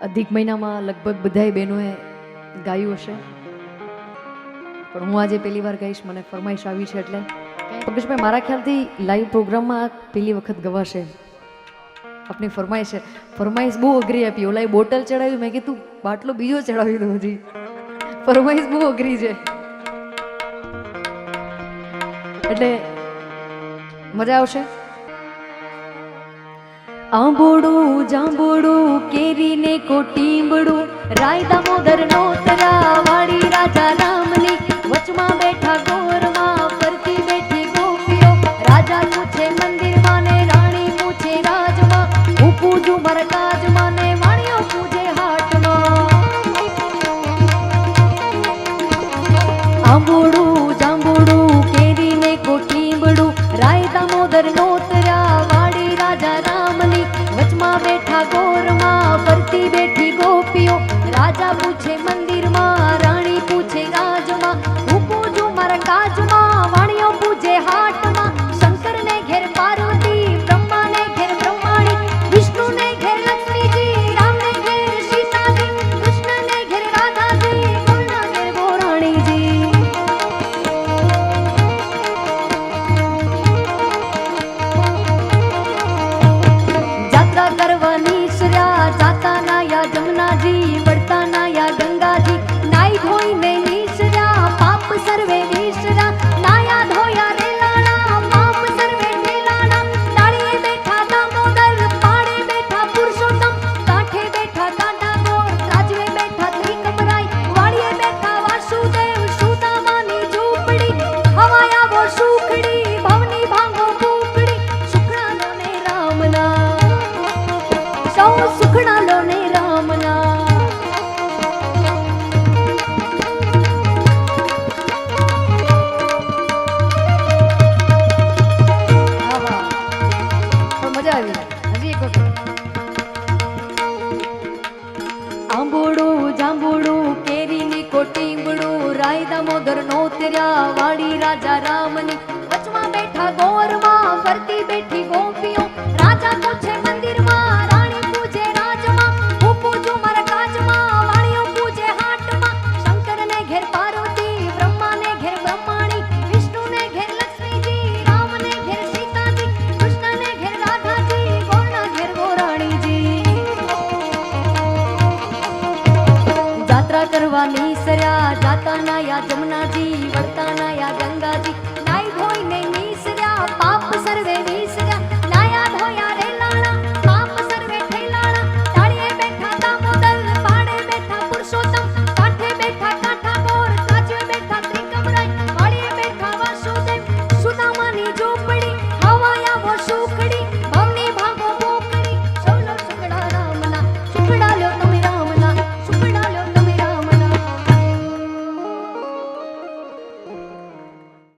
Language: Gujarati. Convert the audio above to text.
અધિક મહિનામાં લગભગ બધાય બહેનોએ ગાયું હશે, પણ હું આજે પહેલી વાર ગાઈશ. મને ફરમાઈશ આવી છે એટલે પંકજભાઈ મારા ખ્યાલથી લાઈવ પ્રોગ્રામમાં પહેલી વખત ગવાશે. આપની ફરમાઈશ છે. ફરમાઈશ બહુ અઘરી આપી. ઓલા બોટલ ચડાવ્યું, મેં કીધું બાટલો બીજો ચડાવી દો. હજી ફરમાઈશ બહુ અઘરી છે એટલે મજા આવશે. આંબોડું જાંબોડું કેરીને કોટીંબડું રાય દામોદર નો તરા વાળી રાજા રામની વચમાં બેઠા ગોરમાં ફરતી બેઠી ગોપીઓ. રાજા પૂછે મંદિરમાં ને રાણી પૂછે રાજમાં. હું પૂજું મરકાજમાં ને વાણીઓ પૂજે હાટમાં. આંબોડું જાંબોડું કેરીને કોટીંબડું રાય દામોદર નો તરા વાળી રાજા રામની વચમાં બેઠા ગોરમાં ફરતી બેઠી ગોપીઓ. રાજા પૂછે મંદિરમાં રાણી પૂછે રાજમાં. હું પૂજું મારા કાજમાં વાણીઓ પૂજે હાટમાં. શંકરને ઘેર પાર્વતી બ્રહ્માને ઘેર બ્રહ્માણી વિષ્ણુને ઘેર લક્ષ્મીજી રામને ઘેર સીતાજી કૃષ્ણને ઘેર રાધાજી ગોરના ઘેર ગોરાણીજી. જાત્રા કરવાની શ્ર્યા જાતા નાયા જમનાજી વળતા નાયા ગંગાજી. નાઈ ધોઈને નીસર્યા પાપ સર્વે વિસર્યા. નાયા ધોયા રેલાણા પાપ સર્વે ઢેલાણા. ડાળીએ બેઠા દામોદર પાડે બેઠા પુરુષોત્તમ. કાંઠે બેઠા દાદા ગોર રાજવે બેઠા ત્રિકમરાય. વાડીએ બેઠા વાસુદેવ સુદામાની ઝૂંપડી. હવાય આવો સુખડી ભવની ભાંગો કુકડી. સુખડાલો ને રામના સૌ સુખડાલો ને રામના. મજા આવી. હજી એક વખત. આંબોડું જાંબુડું કેરીની કોટીંબડું રાય દામોદર નો તેર્યા વાળી રાજા રામની વચમાં બેઠા ગોરમાં ફરતી બેઠી ગોપીઓ. રાજા પૂછે મંદિરમાં રાણી પૂજે રાજમાં. હું પૂજું મારા કાજમાં વાણીઓ પૂજે હાટમાં. શંકરને ઘેર પાર્વતી બ્રહ્માને ઘેર બ્રહ્માણી વિષ્ણુને ઘેર લક્ષ્મીજી રામને ઘેર સીતાજી કૃષ્ણને ઘેર રાધાજી ગોરના ઘેર ગોરાણીજી. જાત્રા કરવાની સર્યા જાતા નાયા જમનાજી વળતા નાયા ગંગાજી. નાઈ ધોઈને